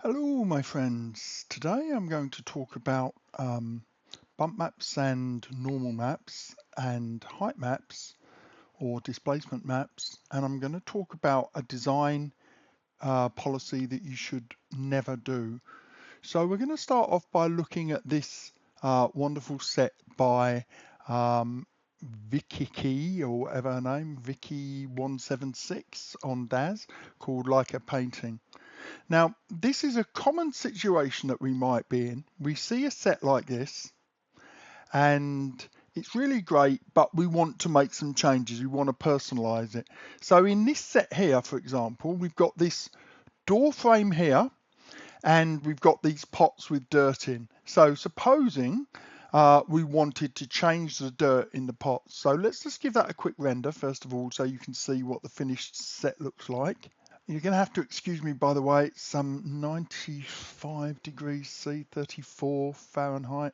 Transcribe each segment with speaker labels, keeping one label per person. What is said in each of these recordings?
Speaker 1: Hello, my friends. Today I'm going to talk about bump maps and normal maps and height maps or displacement maps, and I'm going to talk about a design policy that you should never do. So we're going to start off by looking at this wonderful set by Vicky or whatever her name, Vicky176 on DAZ, called Like a Painting. Now, this is a common situation that we might be in. We see a set like this and it's really great, but we want to make some changes. We want to personalize it. So in this set here, for example, we've got this door frame here and we've got these pots with dirt in. So supposing we wanted to change the dirt in the pots. So let's just give that a quick render first of all so you can see what the finished set looks like. You're going to have to excuse me, by the way, it's some 95 degrees C, 34 Fahrenheit.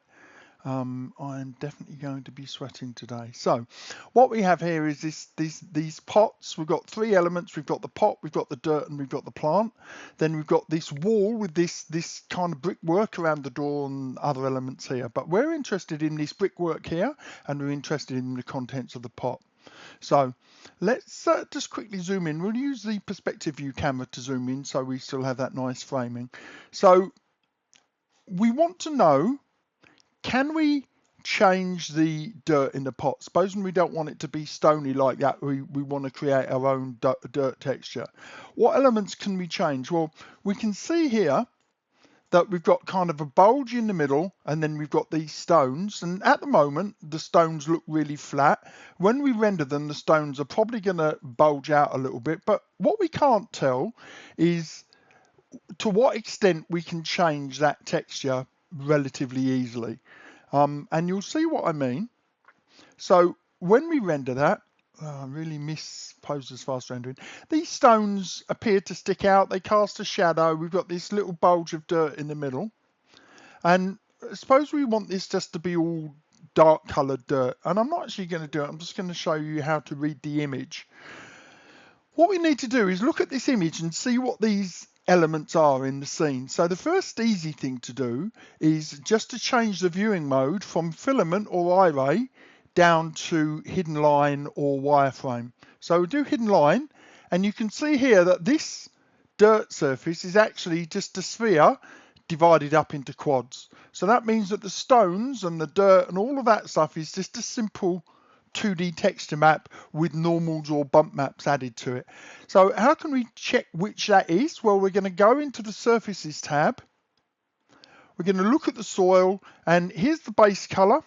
Speaker 1: I'm definitely going to be sweating today. So what we have here is these pots. We've got three elements. We've got the pot, we've got the dirt, and we've got the plant. Then we've got this wall with this kind of brickwork around the door and other elements here. But we're interested in this brickwork here, and we're interested in the contents of the pot. So let's just quickly zoom in. We'll use the perspective view camera to zoom in so we still have that nice framing. So we want to know, can we change the dirt in the pot? Supposing we don't want it to be stony like that, we want to create our own dirt texture. What elements can we change? Well, we can see here that we've got kind of a bulge in the middle and then we've got these stones, and at the moment the stones look really flat. When we render them, the stones are probably going to bulge out a little bit, but what we can't tell is to what extent we can change that texture relatively easily, and you'll see what I mean. So when we render that, I really miss Poser's fast rendering. These stones appear to stick out. They cast a shadow. We've got this little bulge of dirt in the middle. And suppose we want this just to be all dark coloured dirt. And I'm not actually going to do it. I'm just going to show you how to read the image. What we need to do is look at this image and see what these elements are in the scene. So the first easy thing to do is just to change the viewing mode from filament or iRay down to hidden line or wireframe. So we'll do hidden line, and you can see here that this dirt surface is actually just a sphere divided up into quads. So that means that the stones and the dirt and all of that stuff is just a simple 2D texture map with normals or bump maps added to it. So how can we check which that is? Well, we're going to go into the surfaces tab. We're going to look at the soil, and here's the base color.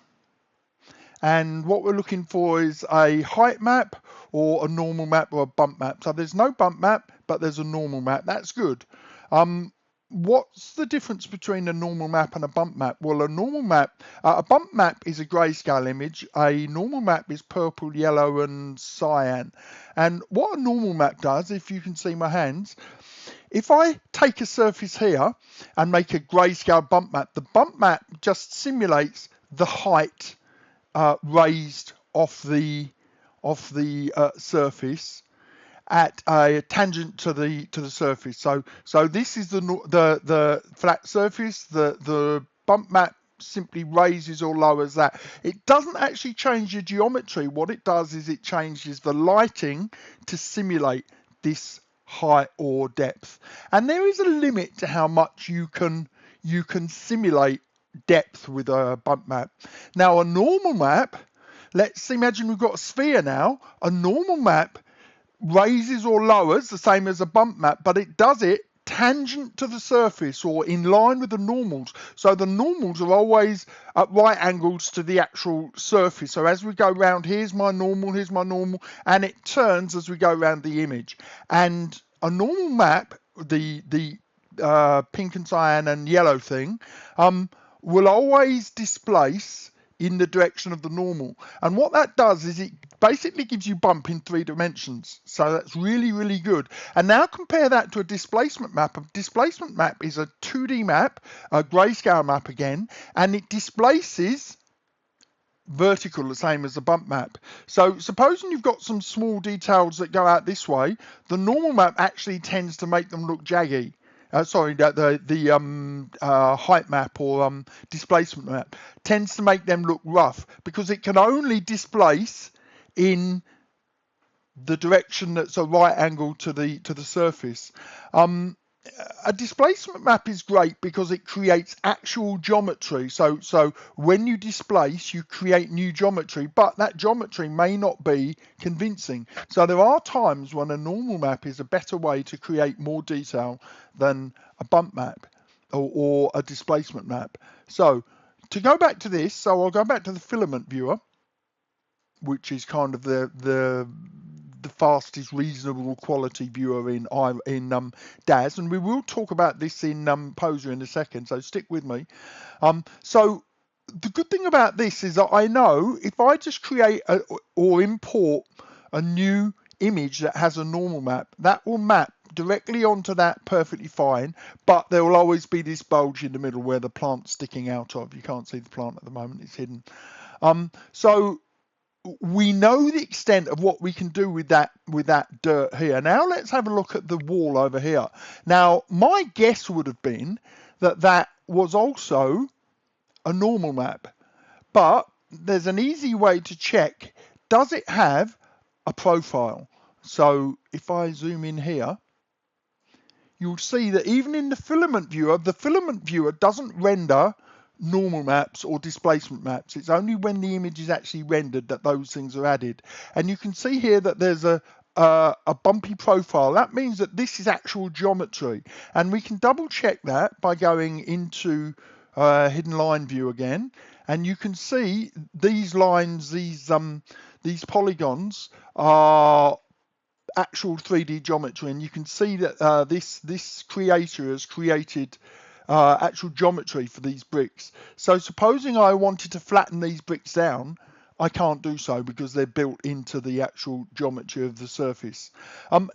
Speaker 1: And what we're looking for is a height map or a normal map or a bump map. So there's no bump map, but there's a normal map. That's good. What's the difference between a normal map and a bump map? Well, a normal map, a bump map is a grayscale image. A normal map is purple, yellow, and cyan. And what a normal map does, if you can see my hands, if I take a surface here and make a grayscale bump map, the bump map just simulates the height raised off the surface at a tangent to the surface. So this is the flat surface. The bump map simply raises or lowers that. It doesn't actually change the geometry. What it does is it changes the lighting to simulate this height or depth. And there is a limit to how much you can simulate depth with a bump map. Now a normal map, let's imagine we've got a sphere now. A normal map raises or lowers the same as a bump map, but it does it tangent to the surface or in line with the normals. So the normals are always at right angles to the actual surface. So as we go around, here's my normal, and it turns as we go around the image. And a normal map, the pink and cyan and yellow thing, will always displace in the direction of the normal. And what that does is it basically gives you bump in 3 dimensions. So that's really, really good. And now compare that to a displacement map. A displacement map is a 2D map, a grayscale map again, and it displaces vertical, the same as the bump map. So supposing you've got some small details that go out this way, the normal map actually tends to make them look jaggy. sorry, the height map or displacement map tends to make them look rough because it can only displace in the direction that's a right angle to the surface. A displacement map is great because it creates actual geometry. So when you displace, you create new geometry, but that geometry may not be convincing. So there are times when a normal map is a better way to create more detail than a bump map or a displacement map. So to go back to this, so I'll go back to the filament viewer, which is kind of the fastest reasonable quality viewer in DAZ, and we will talk about this in Poser in a second, so stick with me. So the good thing about this is that I know if I just create or import a new image that has a normal map, that will map directly onto that perfectly fine, but there will always be this bulge in the middle where the plant's sticking out of. You can't see the plant at the moment, it's hidden. So we know the extent of what we can do with that dirt here. Now let's have a look at the wall over here. Now my guess would have been that that was also a normal map, but there's an easy way to check. Does it have a profile? So if I zoom in here, you'll see that even in the filament viewer doesn't render normal maps or displacement maps. It's only when the image is actually rendered that those things are added. And you can see here that there's a bumpy profile. That means that this is actual geometry. And we can double check that by going into hidden line view again. And you can see these lines, these polygons are actual 3D geometry, and you can see that this creator has created actual geometry for these bricks. So supposing I wanted to flatten these bricks down, I can't do so because they're built into the actual geometry of the surface.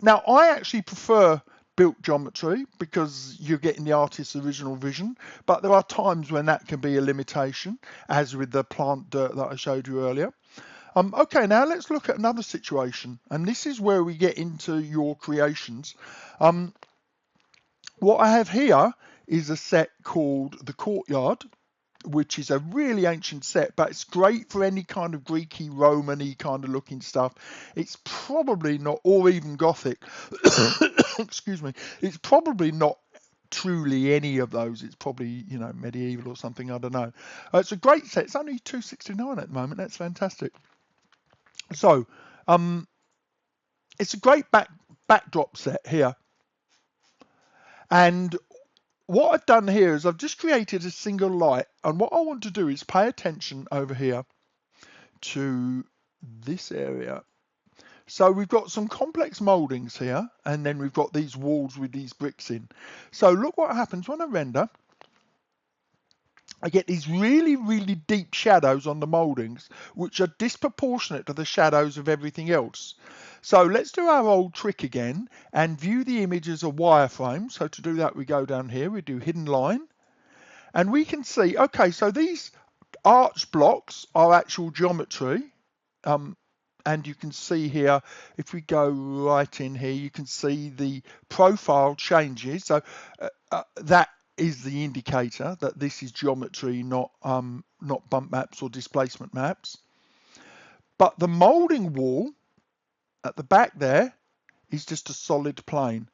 Speaker 1: Now I actually prefer built geometry because you're getting the artist's original vision, but there are times when that can be a limitation, as with the plant dirt that I showed you earlier. Okay, now let's look at another situation, and this is where we get into your creations. What I have here is a set called the Courtyard, which is a really ancient set, but it's great for any kind of Greeky, Roman-y kind of looking stuff. It's probably not, or even Gothic, excuse me, it's probably not truly any of those. It's probably, you know, medieval or something, I don't know. It's a great set. It's only $269 at the moment. That's fantastic. So it's a great backdrop set here, and what I've done here is I've just created a single light, and what I want to do is pay attention over here to this area. So we've got some complex moldings here, and then we've got these walls with these bricks in. So look what happens when I render. I get these really, really deep shadows on the moldings, which are disproportionate to the shadows of everything else. So let's do our old trick again and view the image as a wireframe. So to do that, we go down here, we do hidden line, and we can see, okay, so these arch blocks are actual geometry. And you can see here, if we go right in here, you can see the profile changes. So that is the indicator that this is geometry, not bump maps or displacement maps. But the molding wall at the back there is just a solid plane.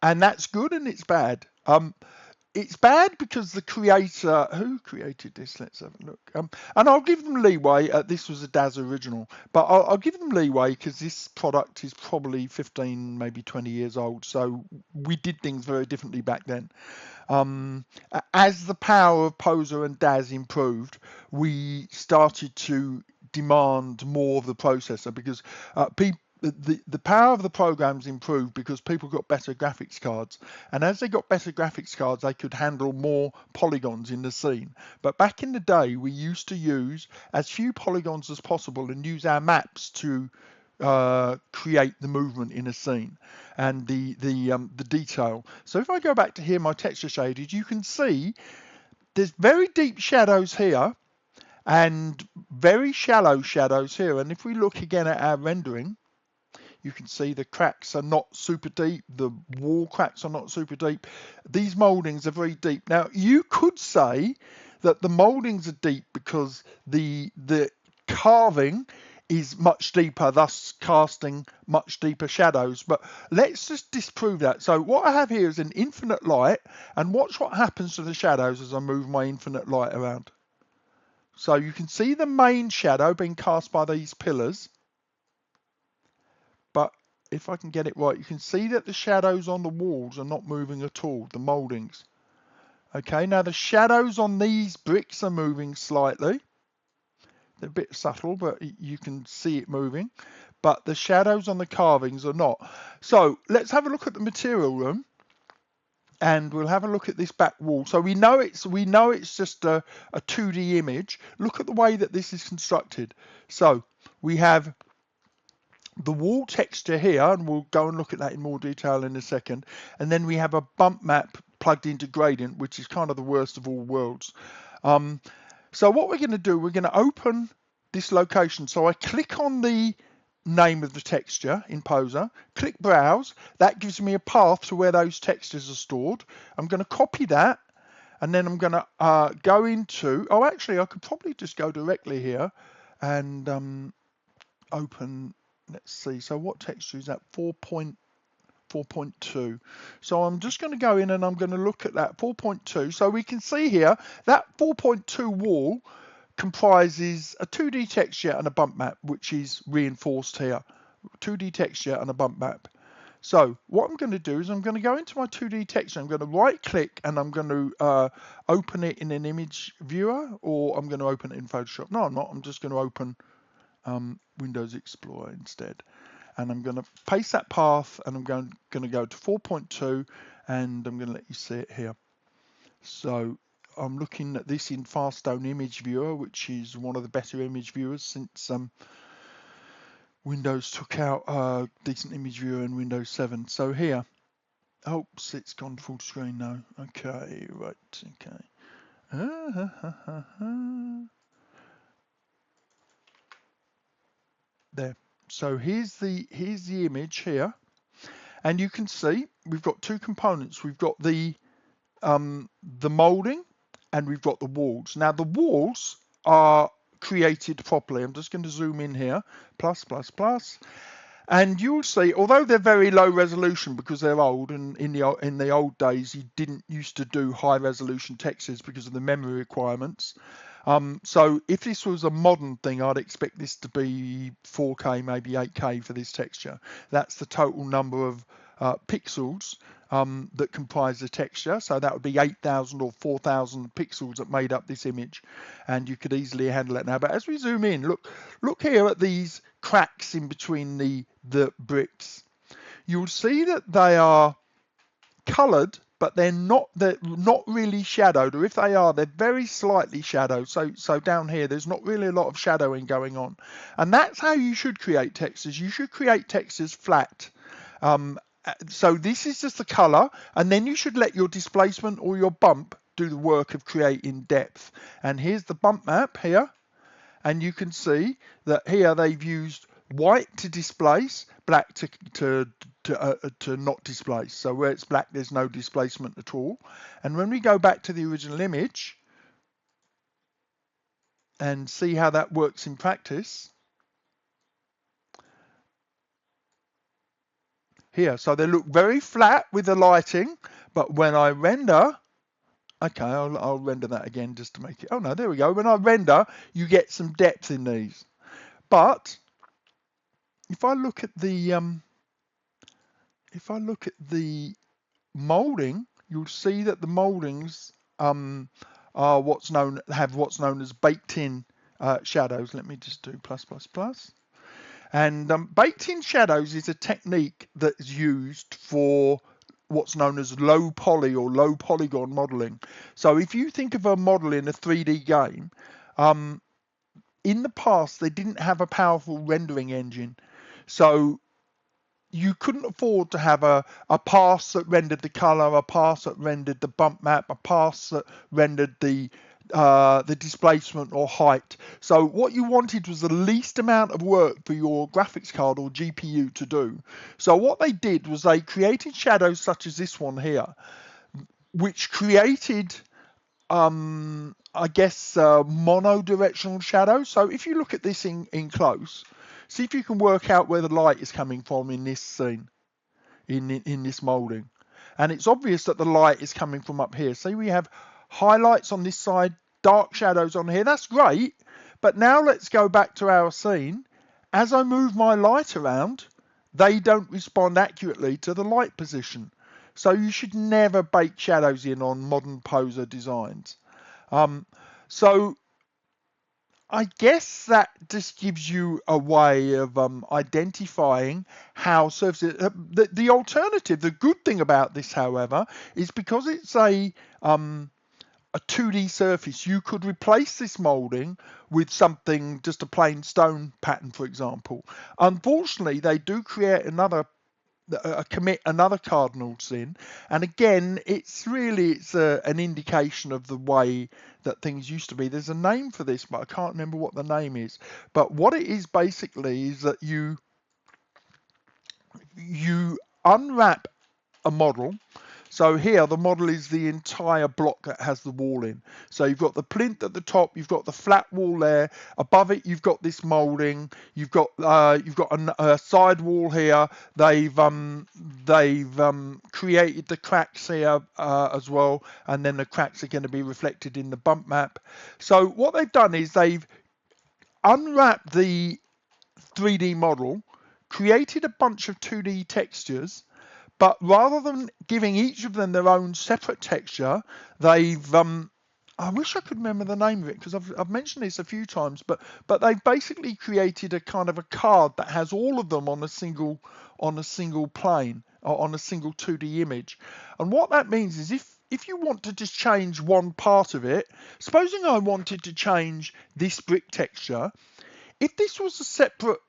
Speaker 1: And that's good and it's bad. It's bad because the creator, who created this? Let's have a look. And I'll give them leeway. This was a DAZ original, but I'll give them leeway because this product is probably 15, maybe 20 years old. So we did things very differently back then. As the power of Poser and DAZ improved, we started to demand more of the processor because the power of the programs improved because people got better graphics cards, and as they got better graphics cards they could handle more polygons in the scene. But back in the day we used to use as few polygons as possible and use our maps to create the movement in a scene and the detail. So if I go back to here, my texture shaded, you can see there's very deep shadows here and very shallow shadows here, and if we look again at our rendering, You can see the cracks are not super deep. The wall cracks are not super deep. These moldings are very deep. Now, you could say that the moldings are deep because the carving is much deeper, thus casting much deeper shadows. But let's just disprove that. So what I have here is an infinite light, and watch what happens to the shadows as I move my infinite light around. So you can see the main shadow being cast by these pillars. But if I can get it right, you can see that the shadows on the walls are not moving at all, the moldings. Okay, now the shadows on these bricks are moving slightly. They're a bit subtle, but you can see it moving. But the shadows on the carvings are not. So let's have a look at the material room, and we'll have a look at this back wall. So we know it's just a 2D image. Look at the way that this is constructed. So we have the wall texture here, and we'll go and look at that in more detail in a second. And then we have a bump map plugged into gradient, which is kind of the worst of all worlds. So what we're going to do, we're going to open this location. So I click on the name of the texture in Poser, click browse. That gives me a path to where those textures are stored. I'm going to copy that, and then I'm going to go into, oh, actually, I could probably just go directly here and open, let's see, so what texture is that? 4.2. So I'm just going to go in and I'm going to look at that 4.2. So we can see here that 4.2 wall comprises a 2D texture and a bump map, which is reinforced here. 2D texture and a bump map. So what I'm going to do is I'm going to go into my 2D texture. I'm going to right click and I'm going to open it in an image viewer, or I'm going to open it in Photoshop. No, I'm not. I'm just going to open Windows Explorer instead. And I'm going to paste that path, and I'm going to go to 4.2, and I'm going to let you see it here. So I'm looking at this in Faststone Image Viewer, which is one of the better image viewers since Windows took out Decent Image Viewer in Windows 7. So here, oops, it's gone full screen now. Okay, right, okay. There. So here's the image here, and you can see we've got two components. We've got the molding, and we've got the walls. Now the walls are created properly. I'm just going to zoom in here, plus, and you'll see, although they're very low resolution because they're old, and in the old days you didn't used to do high resolution textures because of the memory requirements. So if this was a modern thing, I'd expect this to be 4K, maybe 8K for this texture. That's the total number of pixels that comprise the texture. So that would be 8,000 or 4,000 pixels that made up this image, and you could easily handle that now. But as we zoom in, look here at these cracks in between the bricks. You'll see that they are coloured, but they're not really shadowed, or if they are, they're very slightly shadowed. So down here, there's not really a lot of shadowing going on, and that's how you should create textures. You should create textures flat. So this is just the color, and then you should let your displacement or your bump do the work of creating depth. And here's the bump map here, and you can see that here they've used white to displace, black to not displace. So where it's black, there's no displacement at all. And when we go back to the original image and see how that works in practice, here, so they look very flat with the lighting, but when I render, okay, I'll render that again just to make it, oh no, there we go. When I render, you get some depth in these. But if I look at the molding, you'll see that the moldings are have what's known as baked in shadows. Let me just do plus. And baked in shadows is a technique that's used for what's known as low poly or low polygon modeling. So if you think of a model in a 3D game, in the past they didn't have a powerful rendering engine. So you couldn't afford to have a pass that rendered the color, a pass that rendered the bump map, a pass that rendered the the displacement or height. So what you wanted was the least amount of work for your graphics card or GPU to do. So what they did was they created shadows such as this one here, which created I guess mono-directional shadows. So if you look at this in close, see if you can work out where the light is coming from in this scene, in this molding. And it's obvious that the light is coming from up here. See, we have highlights on this side, dark shadows on here. That's great. But now let's go back to our scene. As I move my light around, they don't respond accurately to the light position. So you should never bake shadows in on modern Poser designs. So I guess that just gives you a way of identifying how surfaces. The alternative, the good thing about this, however, is because it's a 2D surface, you could replace this molding with something, just a plain stone pattern, for example. Unfortunately, they do create commit another cardinal sin, and again it's an indication of the way that things used to be. There's a name for this, but I can't remember what the name is. But what it is basically is that you unwrap a model. So here the model is the entire block that has the wall in. So you've got the plinth at the top, you've got the flat wall there. Above it you've got this moulding. You've got a side wall here. They've created the cracks here as well, and then the cracks are going to be reflected in the bump map. So what they've done is they've unwrapped the 3D model, created a bunch of 2D textures, but rather than giving each of them their own separate texture, they've I wish I could remember the name of it because I've mentioned this a few times, but they've basically created a kind of a card that has all of them on a single plane or on a single 2D image. And what that means is if you want to just change one part of it, supposing I wanted to change this brick texture, if this was a separate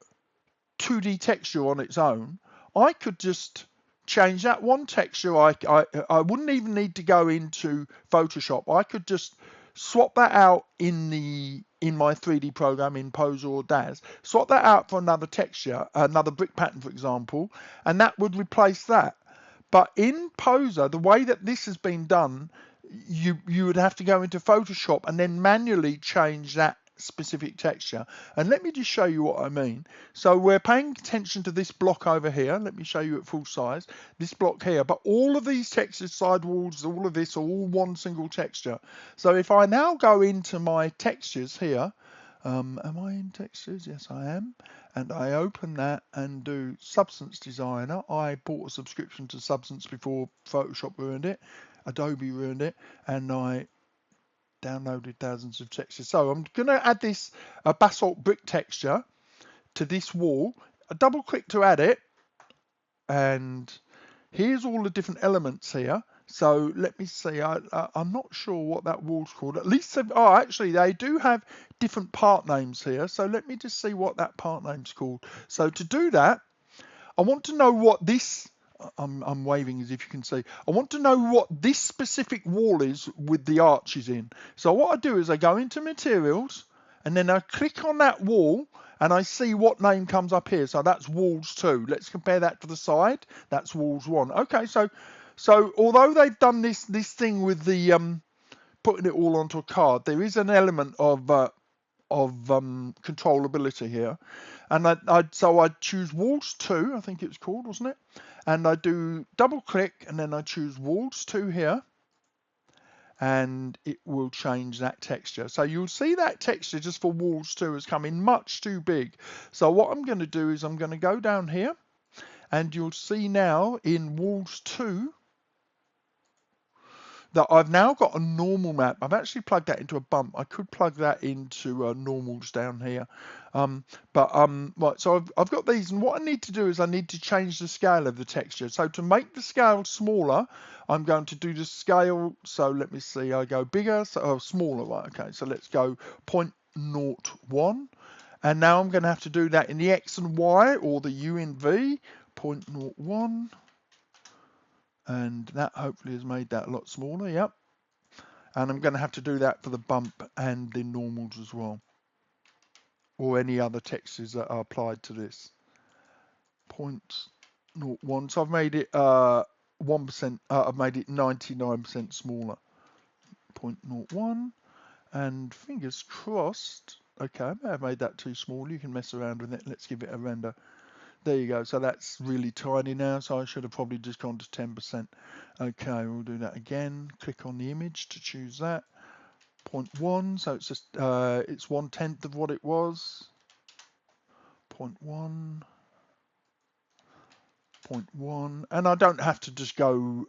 Speaker 1: 2D texture on its own, I could just change that one texture. I wouldn't even need to go into Photoshop. I could just swap that out in my 3D program in Poser or DAZ, swap that out for another texture, another brick pattern, for example, and that would replace that. But in Poser, the way that this has been done, you would have to go into Photoshop and then manually change that specific texture. And let me just show you what I mean. So we're paying attention to this block over here. Let me show you at full size. This block here, but all of these textures, sidewalls, all of this are all one single texture. So if I now go into my textures here, am I in textures? Yes, I am. And I open that and do Substance Designer. I bought a subscription to Substance before Photoshop ruined it. Adobe ruined it. And I downloaded thousands of textures. So I'm going to add this basalt brick texture to this wall. I double click to add it. And here's all the different elements here. So let me see, I'm not sure what that wall's called. At least, actually they do have different part names here. So let me just see what that part name's called. So to do that, I want to know what this, I'm waving as if you can see. I want to know what this specific wall is with the arches in. So what I do is I go into materials and then I click on that wall and I see what name comes up here. So that's walls 2. Let's compare that to the side. That's walls 1. Okay, so although they've done this thing with the putting it all onto a card, there is an element of controllability here. And so I choose walls 2, I think it was called, wasn't it? And I do double click and then I choose walls 2 here. And it will change that texture. So you'll see that texture just for walls 2 has come in much too big. So what I'm going to do is I'm going to go down here and you'll see now in walls 2 that I've now got a normal map. I've actually plugged that into a bump. I could plug that into normals down here. Right, so I've got these, and what I need to do is I need to change the scale of the texture. So to make the scale smaller, I'm going to do the scale. So let me see, I go bigger, smaller, right? Okay, so let's go 0.01. And now I'm going to have to do that in the X and Y or the U and V, 0.01. And that hopefully has made that a lot smaller, yep. And I'm going to have to do that for the bump and the normals as well, or any other textures that are applied to this. 0.01. So I've made it 1%. I've made it 99% smaller. 0.01. And fingers crossed. Okay, I may have made that too small. You can mess around with it. Let's give it a render. There you go. So that's really tiny now. So I should have probably just gone to 10%. Okay, we'll do that again. Click on the image to choose that. 0.1. So it's just it's 1/10 of what it was. 0.1. 0.1. And I don't have to just go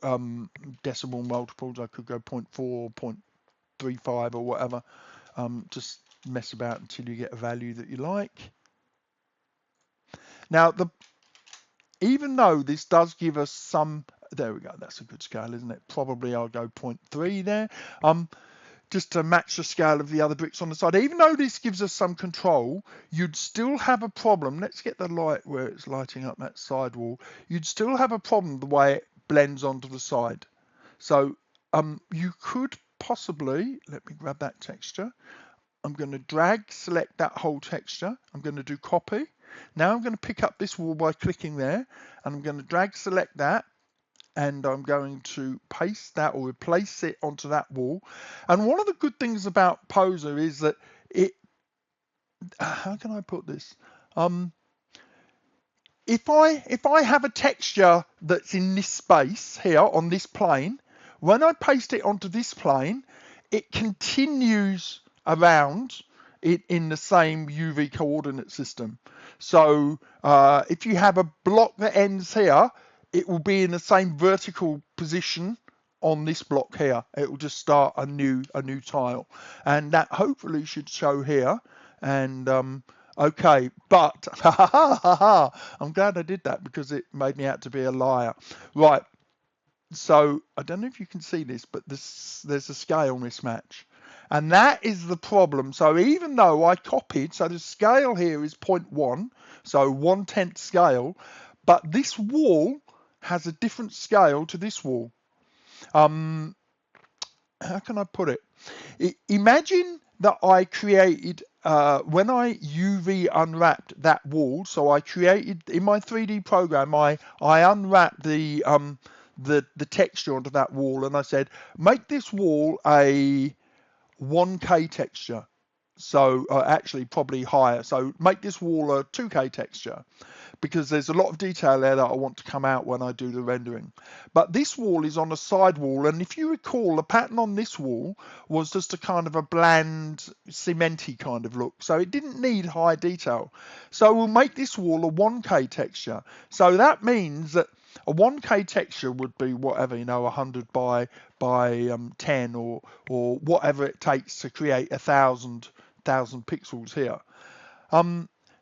Speaker 1: decimal multiples. I could go 0.4, 0.35 or whatever. Just mess about until you get a value that you like. Now, even though this does give us some, there we go, that's a good scale, isn't it? Probably I'll go 0.3 there, just to match the scale of the other bricks on the side. Even though this gives us some control, you'd still have a problem. Let's get the light where it's lighting up that side wall. You'd still have a problem the way it blends onto the side. So you could possibly, let me grab that texture. I'm going to drag, select that whole texture. I'm going to do copy. Now I'm going to pick up this wall by clicking there, and I'm going to drag, select that, and I'm going to paste that or replace it onto that wall. And one of the good things about Poser is that it, how can I put this? If I have a texture that's in this space here on this plane, when I paste it onto this plane, it continues around it in the same UV coordinate system. So if you have a block that ends here, it will be in the same vertical position on this block here. It will just start a new tile, and that hopefully should show here. And okay, but I'm glad I did that because it made me out to be a liar. Right, so I don't know if you can see this, but there's a scale mismatch. And that is the problem. So even though I copied, so the scale here is 0.1, so 1/10 scale, but this wall has a different scale to this wall. How can I put it? Imagine that I created, when I UV unwrapped that wall, so I created, in my 3D program, I unwrapped the texture onto that wall, and I said, make this wall a 1K texture. So actually probably higher. So make this wall a 2K texture, because there's a lot of detail there that I want to come out when I do the rendering. But this wall is on a side wall, and if you recall, the pattern on this wall was just a kind of a bland, cementy kind of look. So it didn't need high detail. So we'll make this wall a 1K texture. So that means that a 1K texture would be whatever, 100 by 10 or whatever it takes to create 1,000 pixels here.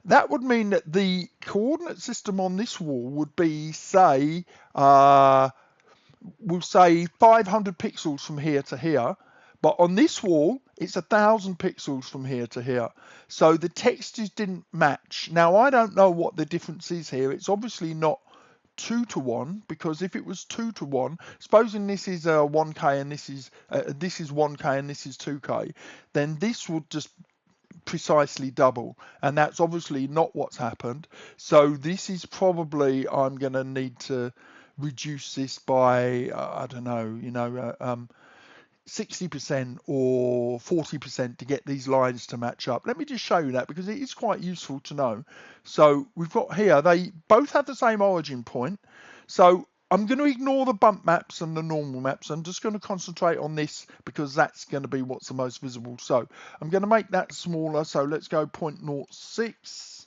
Speaker 1: That would mean that the coordinate system on this wall would be, say, we'll say 500 pixels from here to here. But on this wall, it's 1,000 pixels from here to here. So the textures didn't match. Now, I don't know what the difference is here. It's obviously not 2-to-1, because if it was 2-to-1, supposing this is 1K and this is 1K and this is 2K, then this would just precisely double, and that's obviously not what's happened. So this is probably, I'm going to need to reduce this by I don't know, 60% or 40% to get these lines to match up. Let me just show you that, because it is quite useful to know. So we've got here, they both have the same origin point. So I'm going to ignore the bump maps and the normal maps. I'm just going to concentrate on this, because that's going to be what's the most visible. So I'm going to make that smaller. So let's go 0.06.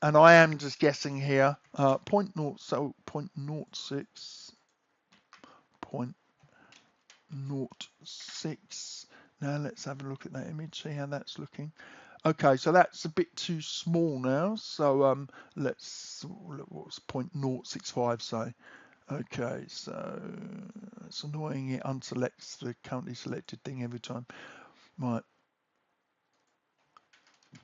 Speaker 1: And I am just guessing here, 0.06, 0.06. Now let's have a look at that image, see how that's looking. Okay, so that's a bit too small now. So let's, what's 0.065 say? Okay, so it's annoying, it unselects the currently selected thing every time. Right,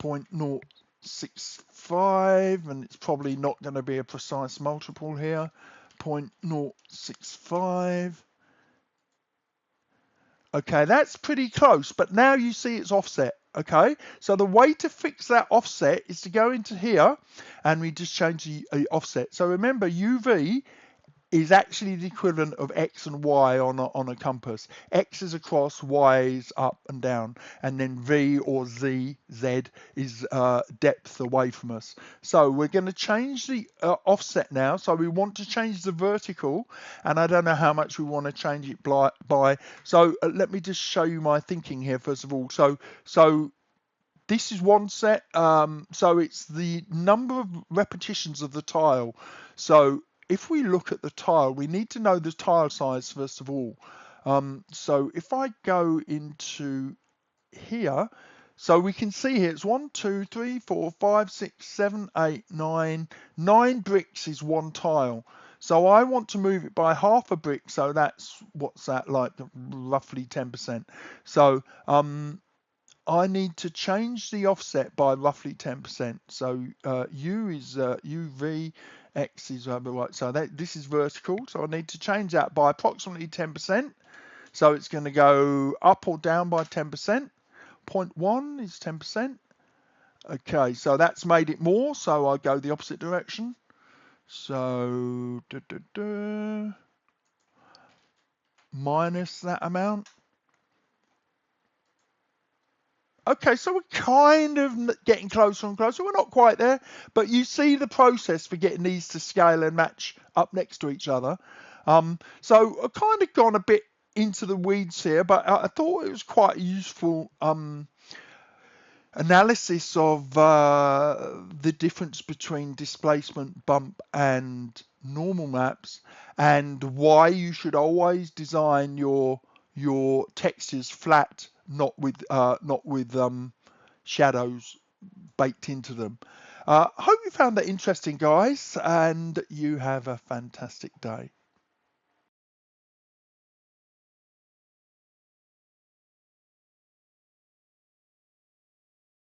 Speaker 1: 0.065, and it's probably not going to be a precise multiple here. 0.065. Okay, that's pretty close, but now you see it's offset. Okay, so the way to fix that offset is to go into here and we just change the offset. So remember, UV is actually the equivalent of X and Y on a compass. X is across, Y is up and down, and then V or Z is depth away from us. So we're going to change the offset now. So we want to change the vertical, and I don't know how much we want to change it by. So let me just show you my thinking here first of all. So this is one set, so it's the number of repetitions of the tile. So if we look at the tile, we need to know the tile size first of all. So if I go into here, so we can see here it's 1, 2, 3, 4, 5, 6, 7, 8, 9. 9 bricks is one tile. So I want to move it by half a brick. So that's, what's that, like roughly 10%. So I need to change the offset by roughly 10%. So U is UV, X is right. So this is vertical. So I need to change that by approximately 10%. So it's going to go up or down by 10%. 0.1 is 10%. Okay, so that's made it more. So I go the opposite direction. So minus that amount. Okay, so we're kind of getting closer and closer. We're not quite there, but you see the process for getting these to scale and match up next to each other. So I've kind of gone a bit into the weeds here, but I thought it was quite a useful analysis of the difference between displacement, bump, and normal maps, and why you should always design your textures flat, not with shadows baked into them. I hope you found that interesting, guys, and you have a fantastic day.